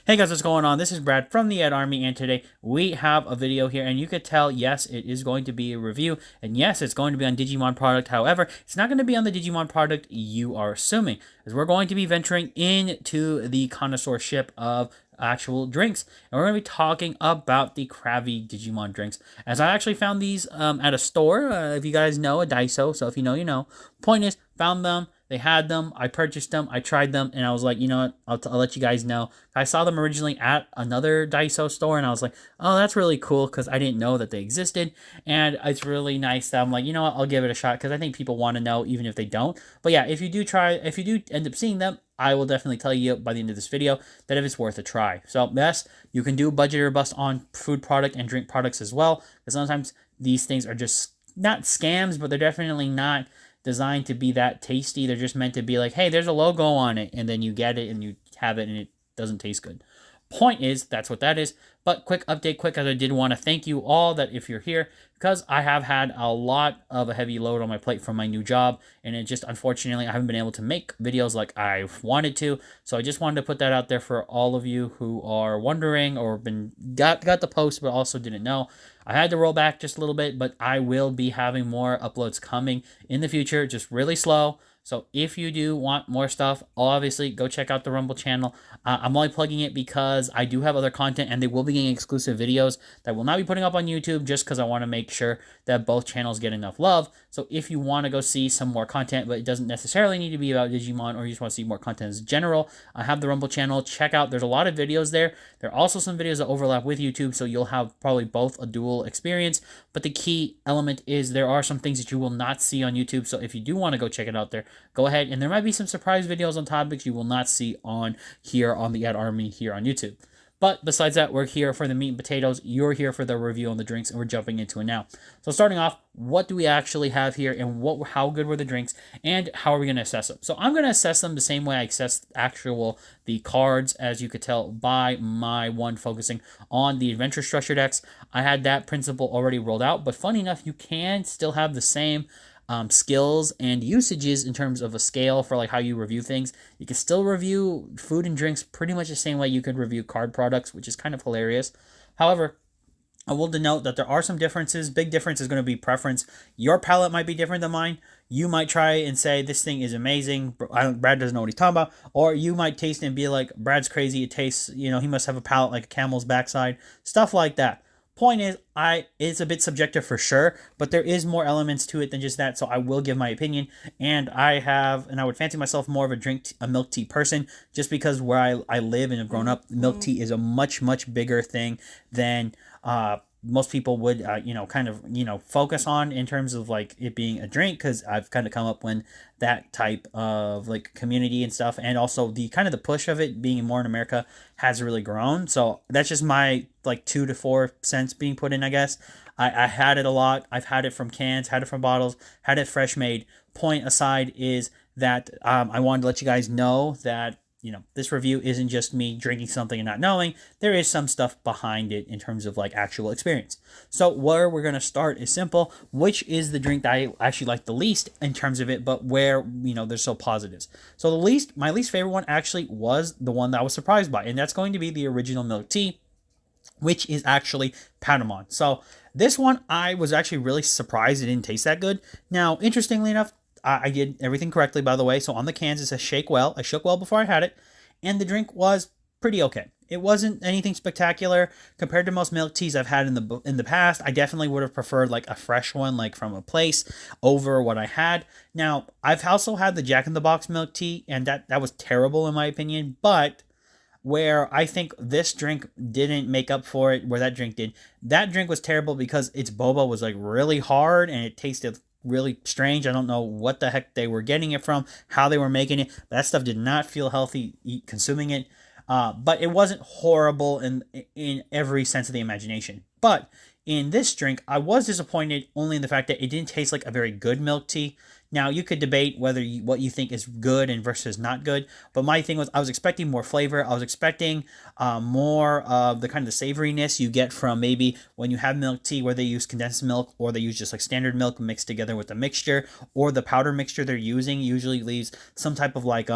Hey guys, what's going on? This is Brad from the Ed Army, and today we have a video here, and you could tell, yes, it is going to be a review, and yes, it's going to be on Digimon product. However, it's not going to be on the Digimon product you are assuming, as we're going to be venturing into the connoisseurship of actual drinks, and we're going to be talking about the Cravi Digimon drinks, as I actually found these at a store. If you guys know, a Daiso, so if you know, you know. Point is, found them. They had them. I purchased them. I tried them, and I was like, you know what? I'll let you guys know. I saw them originally at another Daiso store, and I was like, oh, that's really cool because I didn't know that they existed, and it's really nice that I'm like, you know what? I'll give it a shot because I think people want to know even if they don't. But yeah, if you do end up seeing them, I will definitely tell you by the end of this video that if it's worth a try. So yes, you can do budget or bust on food product and drink products as well, because sometimes these things are just not scams, but they're definitely not designed to be that tasty. They're just meant to be like, hey, there's a logo on it, and then you get it and you have it and it doesn't taste good. Point is, that's what that is. But quick update, as I did want to thank you all that if you're here, because I have had a lot of a heavy load on my plate from my new job, and it just, unfortunately, I haven't been able to make videos like I wanted to. So I just wanted to put that out there for all of you who are wondering or got the post but also didn't know. I had to roll back just a little bit, but I will be having more uploads coming in the future, just really slow. So if you do want more stuff, obviously go check out the Rumble channel. I'm only plugging it because I do have other content, and they will be getting exclusive videos that will not be putting up on YouTube, just because I want to make sure that both channels get enough love. So if you want to go see some more content, but it doesn't necessarily need to be about Digimon, or you just want to see more content in general, I have the Rumble channel. Check out, there's a lot of videos there. There are also some videos that overlap with YouTube, so you'll have probably both a dual experience. But the key element is there are some things that you will not see on YouTube. So if you do want to go check it out there, go ahead, and there might be some surprise videos on topics you will not see on here on the Ed Army here on YouTube. But besides that, we're here for the meat and potatoes. You're here for the review on the drinks, and we're jumping into it now. So starting off, what do we actually have here, and how good were the drinks, and how are we going to assess them? So I'm going to assess them the same way I assess the cards, as you could tell by my one focusing on the adventure structure decks. I had that principle already rolled out, but funny enough, you can still have the same skills and usages in terms of a scale for like how you review things. You can still review food and drinks pretty much the same way you could review card products, which is kind of hilarious. However, I will denote that there are some differences. Big difference is going to be preference. Your palate might be different than mine. You might try and say, this thing is amazing. Brad doesn't know what he's talking about. Or you might taste it and be like, Brad's crazy. It tastes, he must have a palate like a camel's backside. Stuff like that. Point is, it's a bit subjective for sure, but there is more elements to it than just that, so I will give my opinion. And I would fancy myself more of a milk tea person, just because where I live and have grown up, milk tea is a much, much bigger thing than most people would, focus on in terms of like it being a drink, because I've kind of come up when that type of like community and stuff, and also the kind of the push of it being more in America has really grown. So that's just my like 2 to 4 cents being put in, I guess. I had it a lot. I've had it from cans, had it from bottles, had it fresh made. Point aside is that I wanted to let you guys know that this review isn't just me drinking something and not knowing. There is some stuff behind it in terms of like actual experience. So where we're going to start is simple. Which is the drink that I actually like the least in terms of it, but where, there's so positives. So my least favorite one actually was the one that I was surprised by, and that's going to be the original milk tea, which is actually Patamon. So this one, I was actually really surprised it didn't taste that good. Now, interestingly enough, I did everything correctly, by the way. So on the cans, it says shake well. I shook well before I had it, and the drink was pretty okay. It wasn't anything spectacular compared to most milk teas I've had in the past. I definitely would have preferred like a fresh one, like from a place, over what I had. Now, I've also had the Jack in the Box milk tea, and that was terrible in my opinion. But where I think this drink didn't make up for it, where that drink did, that drink was terrible because its boba was like really hard and it tasted really strange. I don't know what the heck they were getting it from, how they were making it. That stuff did not feel healthy consuming it. But it wasn't horrible in every sense of the imagination. But in this drink, I was disappointed only in the fact that it didn't taste like a very good milk tea. Now, you could debate what you think is good and versus not good, but my thing was I was expecting more flavor. I was expecting more of the kind of the savoriness you get from maybe when you have milk tea where they use condensed milk, or they use just like standard milk mixed together with the mixture, or the powder mixture they're using usually leaves some type of like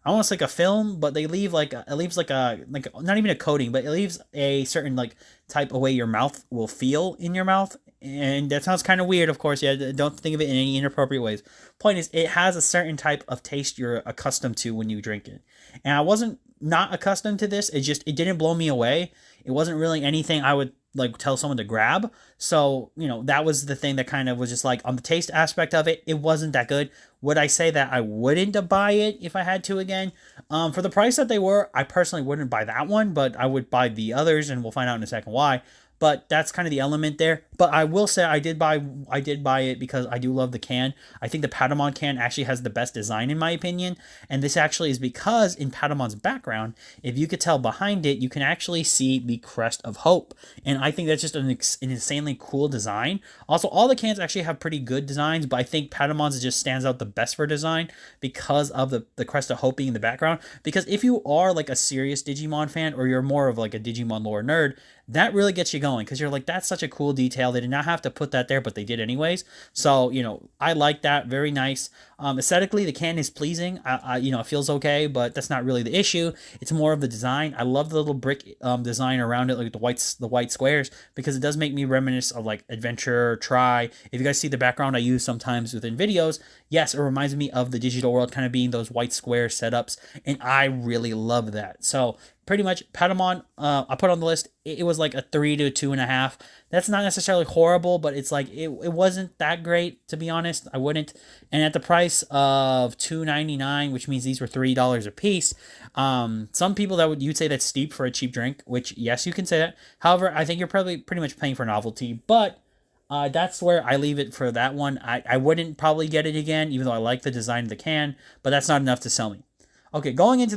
almost like a film, but they leave like it leaves like not even a coating, but it leaves a certain like type of way your mouth will feel in your mouth. And that sounds kind of weird, of course. Yeah, don't think of it in any inappropriate ways. Point is, it has a certain type of taste you're accustomed to when you drink it. And I wasn't not accustomed to this. It didn't blow me away. It wasn't really anything I would like tell someone to grab. So, that was the thing that kind of was just like on the taste aspect of it, it wasn't that good. Would I say that I wouldn't buy it if I had to again? For the price that they were, I personally wouldn't buy that one, but I would buy the others, and we'll find out in a second why. But that's kind of the element there. But I will say I did buy it because I do love the can. I think the Patamon can actually has the best design in my opinion. And this actually is because in Patamon's background, if you could tell behind it, you can actually see the crest of hope. And I think that's just an insanely cool design. Also, all the cans actually have pretty good designs, but I think Patamon's just stands out the best for design because of the crest of hope being in the background. Because if you are like a serious Digimon fan, or you're more of like a Digimon lore nerd, that really gets you going, because you're like, that's such a cool detail. They did not have to put that there, but they did anyways. So, I like that. Very nice. Aesthetically, the can is pleasing. It feels okay, but that's not really the issue. It's more of the design. I love the little brick design around it, like the white squares, because it does make me reminisce of like Adventure, Try. If you guys see the background I use sometimes within videos, yes, it reminds me of the digital world kind of being those white square setups, and I really love that. So pretty much Patamon, I put on the list. It was like a 3 to 2.5. That's not necessarily horrible, but it's like it wasn't that great, to be honest. I wouldn't. And at the price of $2.99, which means these were $3 a piece. Some people you'd say that's steep for a cheap drink, which yes, you can say that. However, I think you're probably pretty much paying for novelty, but that's where I leave it for that one. I wouldn't probably get it again, even though I like the design of the can, but that's not enough to sell me. Okay, going into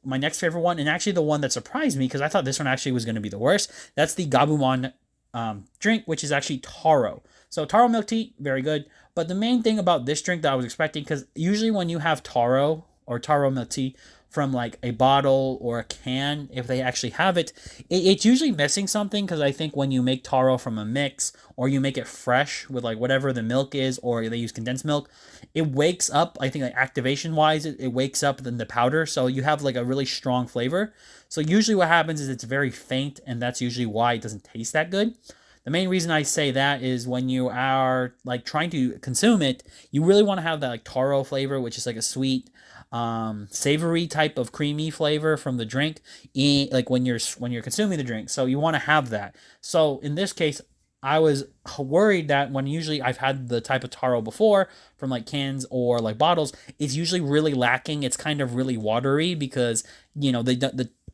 my next favorite one, and actually the one that surprised me, because I thought this one actually was going to be the worst. That's the Gabumon drink, which is actually taro. So taro milk tea, very good. But the main thing about this drink that I was expecting, because usually when you have taro or taro milk tea from like a bottle or a can, if they actually have it, it's usually missing something, because I think when you make taro from a mix, or you make it fresh with like whatever the milk is, or they use condensed milk, it wakes up, I think like activation wise, it wakes up the powder, so you have like a really strong flavor. So usually what happens is it's very faint, and that's usually why it doesn't taste that good. The main reason I say that is when you are like trying to consume it, you really want to have that like taro flavor, which is like a sweet, savory type of creamy flavor from the drink, like when you're consuming the drink. So you want to have that. So in this case, I was worried that when usually I've had the type of taro before from like cans or like bottles, it's usually really lacking. It's kind of really watery because,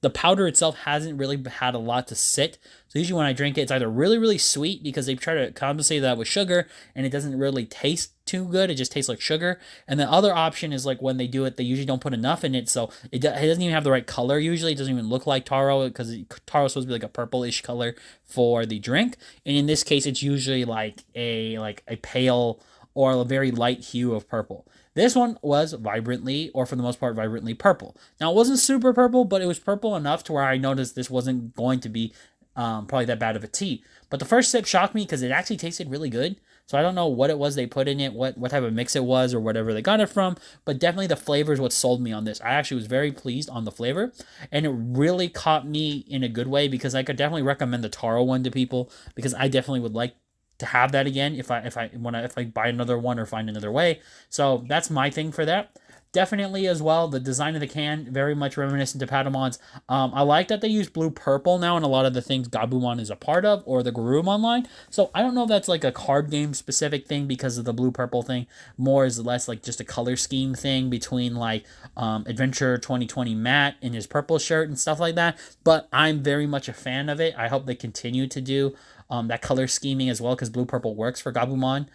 the powder itself hasn't really had a lot to sit. So usually when I drink it, it's either really, really sweet because they try to compensate that with sugar and it doesn't really taste too good. It just tastes like sugar. And the other option is like when they do it, they usually don't put enough in it. So it doesn't even have the right color usually. It doesn't even look like taro because taro is supposed to be like a purplish color for the drink. And in this case, it's usually like a pale or a very light hue of purple. This one was vibrantly, or for the most part, vibrantly purple. Now, it wasn't super purple, but it was purple enough to where I noticed this wasn't going to be probably that bad of a tea. But the first sip shocked me because it actually tasted really good. So I don't know what it was they put in it, what type of mix it was, or whatever they got it from. But definitely the flavor is what sold me on this. I actually was very pleased on the flavor. And it really caught me in a good way because I could definitely recommend the taro one to people because I definitely would like to have that again if I buy another one or find another way. So that's my thing for that. Definitely as well, the design of the can, very much reminiscent to Patamon's. I like that they use blue-purple now in a lot of the things Gabumon is a part of, or the Garurumon line. So I don't know if that's like a card game specific thing because of the blue-purple thing. More is less like just a color scheme thing between like Adventure 2020 Matt in his purple shirt and stuff like that. But I'm very much a fan of it. I hope they continue to do that color scheming as well because blue-purple works for Gabumon.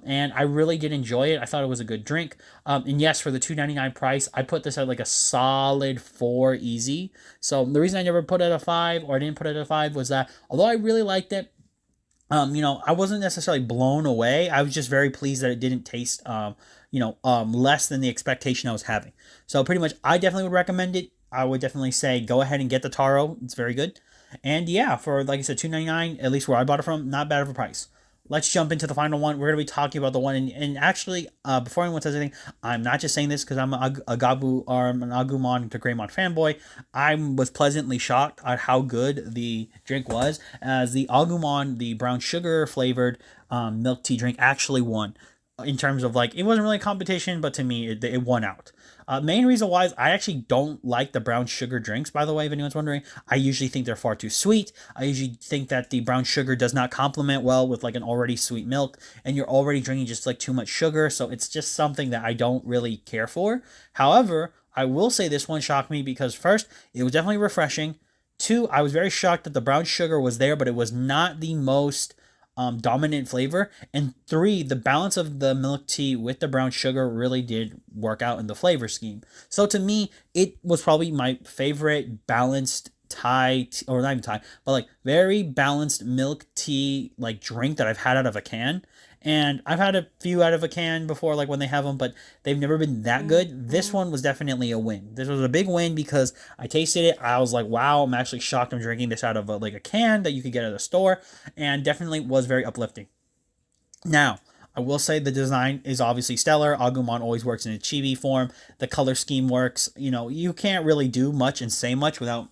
And I really did enjoy it. I thought it was a good drink. And yes, for the $2.99 price, I put this at like a solid 4 easy. So the reason I never put it at a 5 or I didn't put it at a 5 was that although I really liked it, I wasn't necessarily blown away. I was just very pleased that it didn't taste, less than the expectation I was having. So pretty much, I definitely would recommend it. I would definitely say go ahead and get the taro. It's very good. And yeah, for like I said, $2.99, at least where I bought it from, not bad of a price. let's jump into the final one. We're going to be talking about the one, and actually, before anyone says anything, I'm not just saying this because I'm a Gabu or I'm an Agumon to Greymon fanboy. I was pleasantly shocked at how good the drink was, as the Agumon, the brown sugar flavored milk tea drink, actually won. In terms of like, it wasn't really a competition, but to me, it won out. Main reason why is I actually don't like the brown sugar drinks, by the way, if anyone's wondering. I usually think they're far too sweet. I usually think that the brown sugar does not complement well with like an already sweet milk, and you're already drinking just like too much sugar, so it's just something that I don't really care for. However, I will say this one shocked me because first, it was definitely refreshing. Two, I was very shocked that the brown sugar was there, but it was not the most dominant flavor. And three, the balance of the milk tea with the brown sugar really did work out in the flavor scheme. So to me, it was probably my favorite balanced Thai, or not even Thai, but like very balanced milk tea like drink that I've had out of a can. And I've had a few out of a can before, like when they have them, but they've never been that good. This one was definitely a win. This was a big win because I tasted it. I was like, wow, I'm actually shocked I'm drinking this out of like a can that you could get at a store, and definitely was very uplifting. Now, I will say the design is obviously stellar. Agumon always works in a chibi form. The color scheme works. You know, you can't really do much and say much without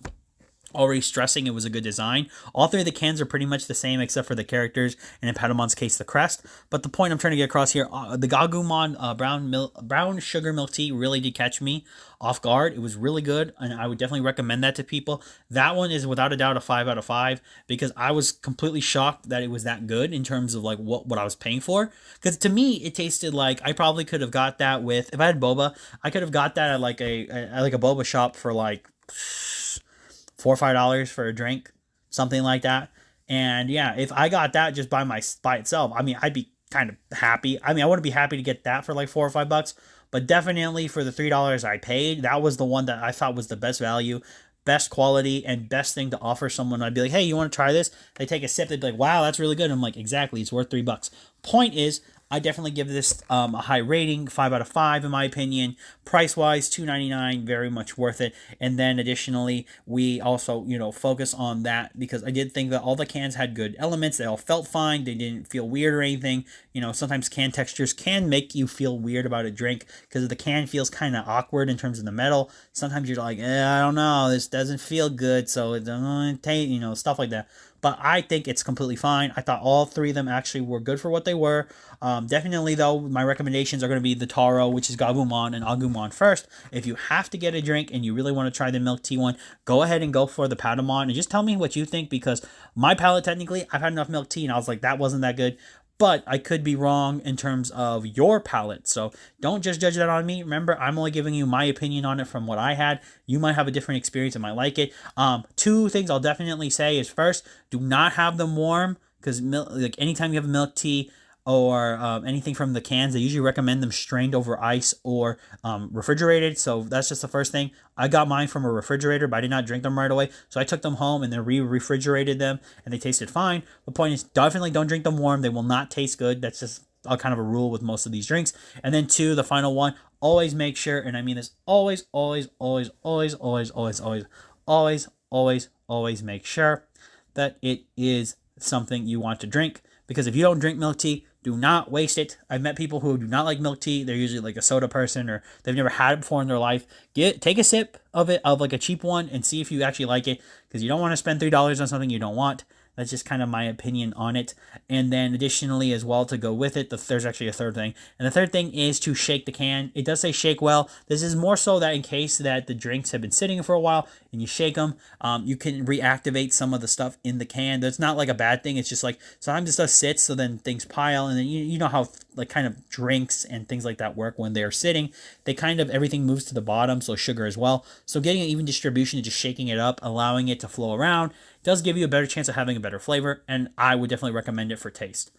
already stressing it was a good design. All three of the cans are pretty much the same except for the characters, and in Padamon's case, the crest. But the point I'm trying to get across here, the Gagumon brown sugar milk tea really did catch me off guard. It was really good, and I would definitely recommend that to people. That one is without a doubt a 5 out of 5 because I was completely shocked that it was that good in terms of like what I was paying for. Because to me, it tasted like I probably could have got that with, if I had boba, I could have got that at like a boba shop for like $4 or $5 for a drink, something like that. And yeah, if I got that just by itself, I mean, I'd be kind of happy. I mean, I wouldn't be happy to get that for like $4 or $5, but definitely for the $3 I paid, that was the one that I thought was the best value, best quality, and best thing to offer someone. I'd be like, hey, you want to try this? They take a sip, they'd be like, wow, that's really good. And I'm like, exactly, it's worth $3. Point is, I definitely give this a high rating, 5 out of 5 in my opinion. Price wise, $2.99, very much worth it. And then additionally, we also focus on that because I did think that all the cans had good elements. They all felt fine. They didn't feel weird or anything. Sometimes can textures can make you feel weird about a drink because the can feels kind of awkward in terms of the metal. Sometimes you're like, I don't know, this doesn't feel good, so it doesn't taste, stuff like that. But I think it's completely fine. I thought all three of them actually were good for what they were. Definitely, though, my recommendations are going to be the Taro, which is Gabumon, and Agumon first. If you have to get a drink and you really want to try the milk tea one, go ahead and go for the Patamon. And just tell me what you think because my palate, technically, I've had enough milk tea and I was like, that wasn't that good. But I could be wrong in terms of your palate. So don't just judge that on me. Remember, I'm only giving you my opinion on it from what I had. You might have a different experience and might like it. Two things I'll definitely say is first, do not have them warm because like anytime you have a milk tea or anything from the cans, they usually recommend them strained over ice or refrigerated. So that's just the first thing. I got mine from a refrigerator, but I did not drink them right away. So I took them home and then refrigerated them, and they tasted fine. The point is, definitely don't drink them warm. They will not taste good. That's just a kind of a rule with most of these drinks. And then two, the final one, always make sure, and I mean this, always, always, always, always, always, always, always, always, always, always make sure that it is something you want to drink. Because if you don't drink milk tea, do not waste it. I've met people who do not like milk tea. They're usually like a soda person or they've never had it before in their life. Take a sip of it, of like a cheap one, and see if you actually like it. Because you don't want to spend $3 on something you don't want. That's just kind of my opinion on it. And then additionally as well to go with it, there's actually a third thing. And the third thing is to shake the can. It does say shake well. This is more so that in case that the drinks have been sitting for a while and you shake them, you can reactivate some of the stuff in the can. That's not like a bad thing. It's just like sometimes the stuff sits, so then things pile, and then you know how like kind of drinks and things like that work when they're sitting. They kind of everything moves to the bottom, so sugar as well. So getting an even distribution and just shaking it up, allowing it to flow around, does give you a better chance of having a better flavor, and I would definitely recommend it for taste.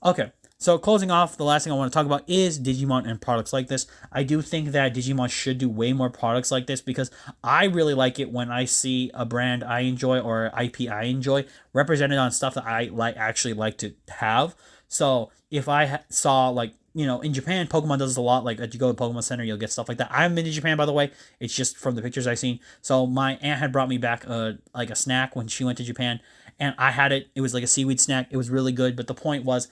Okay, so closing off, the last thing I want to talk about is Digimon and products like this. I do think that Digimon should do way more products like this because I really like it when I see a brand I enjoy or IP I enjoy represented on stuff that I actually like to have. So if I saw like, in Japan, Pokemon does this a lot. Like, if you go to the Pokemon Center, you'll get stuff like that. I haven't been to Japan, by the way. It's just from the pictures I've seen. So my aunt had brought me back like a snack when she went to Japan, and I had it. It was like a seaweed snack. It was really good. But the point was,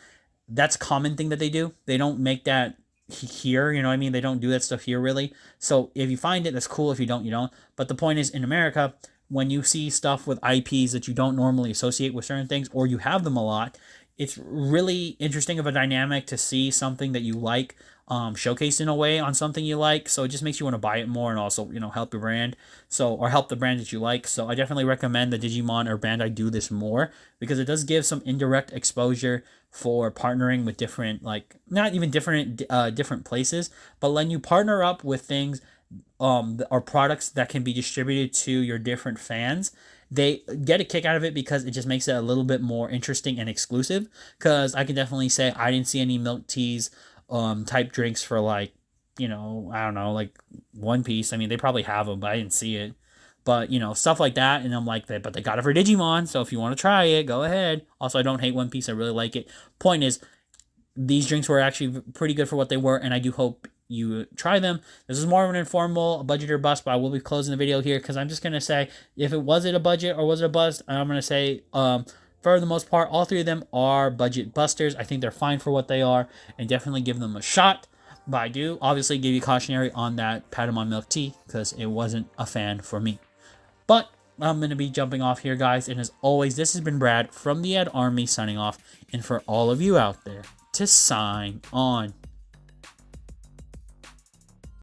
that's a common thing that they do. They don't make that here, you know what I mean? They don't do that stuff here really. So if you find it, that's cool. If you don't, you don't. But the point is, in America, when you see stuff with IPs that you don't normally associate with certain things, or you have them a lot, it's really interesting of a dynamic to see something that you like showcased in a way on something you like. So it just makes you want to buy it more, and also, you know, help your brand. So, or help the brand that you like. So I definitely recommend the Digimon or Bandai do this more, because it does give some indirect exposure for partnering with different, like, not even different places, but letting you partner up with things or products that can be distributed to your different fans. They get a kick out of it because it just makes it a little bit more interesting and exclusive. Because I can definitely say I didn't see any milk teas type drinks for, like, you know, I don't know, like One Piece. I mean, they probably have them, but I didn't see it. But, you know, stuff like that. And I'm like, but they got it for Digimon. So if you want to try it, go ahead. Also, I don't hate One Piece. I really like it. Point is, these drinks were actually pretty good for what they were, and I do hope you try them. This is more of an informal budget or bust, but I will be closing the video here because I'm just going to say, if it was it a budget or was it a bust, I'm going to say, for the most part, all three of them are budget busters. I think they're fine for what they are, and definitely give them a shot. But I do obviously give you cautionary on that Patamon milk tea because it wasn't a fan for me. But I'm going to be jumping off here, guys. And as always, this has been Brad from the Ed Army signing off. And for all of you out there, to sign on.